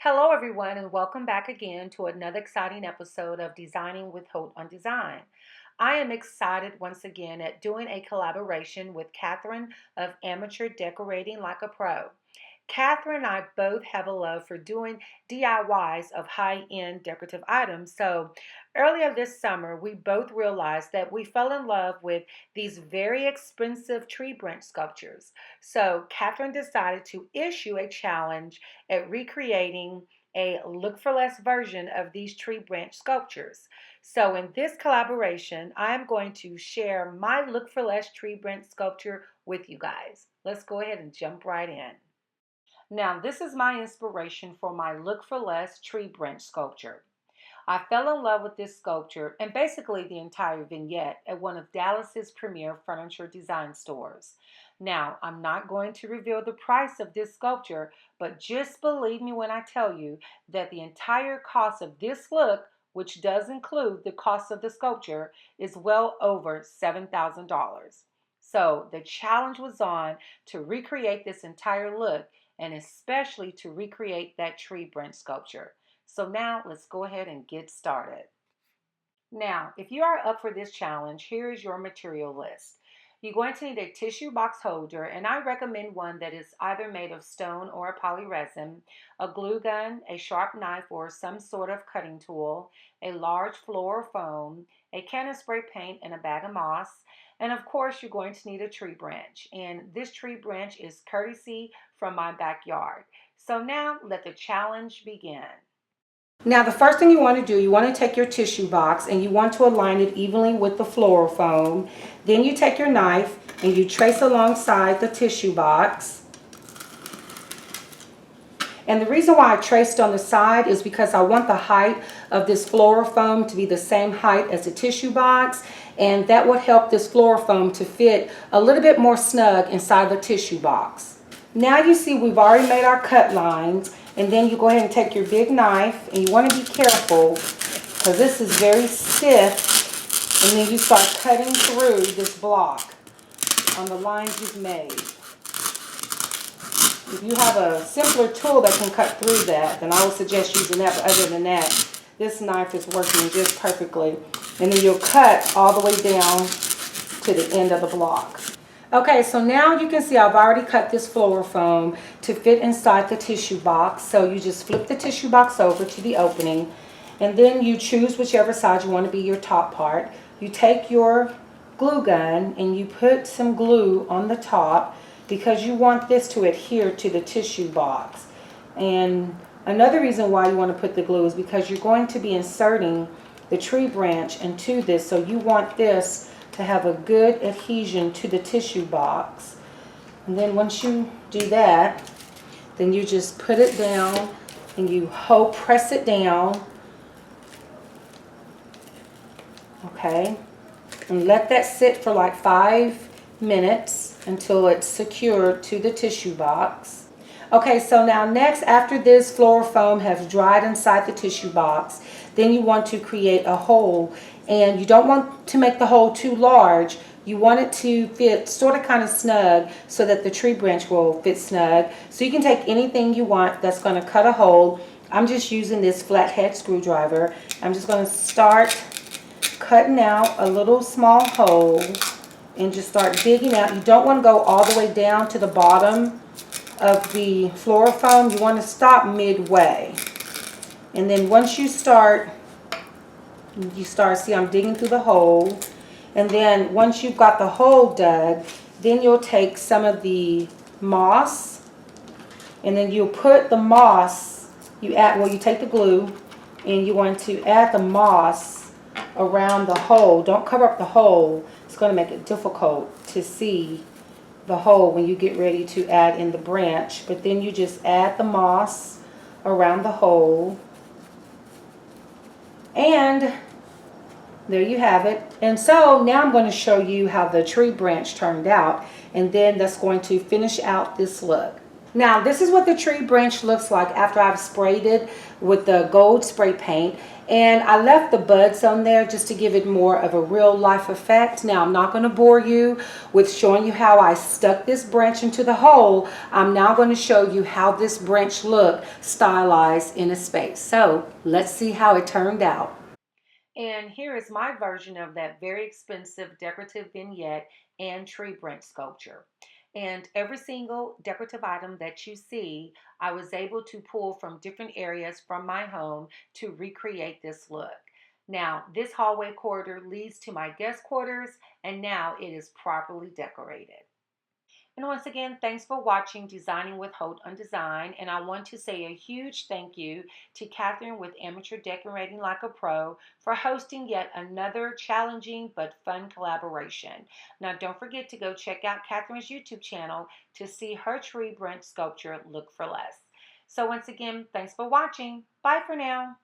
Hello, everyone, and welcome back again to another exciting episode of Designing with Hope on Design. I am excited once again at doing a collaboration with Cathryn of Amateur Decorating Like a Pro. Cathryn and I both have a love for doing DIYs of high-end decorative items. So earlier this summer, we both realized that we fell in love with these very expensive tree branch sculptures. So Cathryn decided to issue a challenge at recreating a look for less version of these tree branch sculptures. So in this collaboration, I'm going to share my look for less tree branch sculpture with you guys. Let's go ahead and jump right in. Now, this is my inspiration for my Look for Less tree branch sculpture. I fell in love with this sculpture and basically the entire vignette at one of Dallas's premier furniture design stores. Now, I'm not going to reveal the price of this sculpture, but just believe me when I tell you that the entire cost of this look, which does include the cost of the sculpture, is well over $7,000. So the challenge was on to recreate this entire look and especially to recreate that tree branch sculpture. So now let's go ahead and get started. Now, if you are up for this challenge, here is your material list. You're going to need a tissue box holder, and I recommend one that is either made of stone or a polyresin, a glue gun, a sharp knife or some sort of cutting tool, a large floral foam, a can of spray paint, and a bag of moss. And of course, you're going to need a tree branch. And this tree branch is courtesy from my backyard. So now let the challenge begin. Now the first thing you want to do, you want to take your tissue box and you want to align it evenly with the floral foam. Then you take your knife and you trace alongside the tissue box. And the reason why I traced on the side is because I want the height of this floral foam to be the same height as the tissue box, and that would help this floral foam to fit a little bit more snug inside the tissue box. Now you see we've already made our cut lines, and then you go ahead and take your big knife, and you want to be careful because this is very stiff, and then you start cutting through this block on the lines you've made. If you have a simpler tool that can cut through that, then I would suggest using that, but other than that, this knife is working just perfectly. And then you'll cut all the way down to the end of the block. Okay, so now you can see I've already cut this floral foam to fit inside the tissue box. So you just flip the tissue box over to the opening, and then you choose whichever side you want to be your top part. You take your glue gun and you put some glue on the top because you want this to adhere to the tissue box. And another reason why you want to put the glue is because you're going to be inserting the tree branch into this, so you want this to have a good adhesion to the tissue box. And then once you do that, then you just put it down and you press it down. Okay, and let that sit for like 5 minutes until it's secured to the tissue box. Okay, so now next, after this floral foam has dried inside the tissue box, then you want to create a hole, and you don't want to make the hole too large. You want it to fit sort of kind of snug so that the tree branch will fit snug. So you can take anything you want that's going to cut a hole. I'm just using this flathead screwdriver. I'm just going to start cutting out a little small hole and just start digging out. You don't want to go all the way down to the bottom of the floral foam. You want to stop midway. And then once you start, see I'm digging through the hole. And then once you've got the hole dug, then you'll take some of the moss, and then you'll put the moss, you take the glue and you want to add the moss around the hole. Don't cover up the hole. It's going to make it difficult to see the hole when you get ready to add in the branch. But then you just add the moss around the hole. And there you have it. And so now I'm going to show you how the tree branch turned out, and then that's going to finish out this look. Now, this is what the tree branch looks like after I've sprayed it with the gold spray paint. And I left the buds on there just to give it more of a real life effect. Now, I'm not going to bore you with showing you how I stuck this branch into the hole. I'm now going to show you how this branch looked stylized in a space. So let's see how it turned out. And here is my version of that very expensive decorative vignette and tree branch sculpture. And every single decorative item that you see, I was able to pull from different areas from my home to recreate this look. Now, this hallway corridor leads to my guest quarters, and now it is properly decorated. And once again, thanks for watching Designing with Holt on Design. And I want to say a huge thank you to Cathryn with Amateur Decorating Like a Pro for hosting yet another challenging but fun collaboration. Now, don't forget to go check out Cathryn's YouTube channel to see her tree branch sculpture Look for Less. So once again, thanks for watching. Bye for now.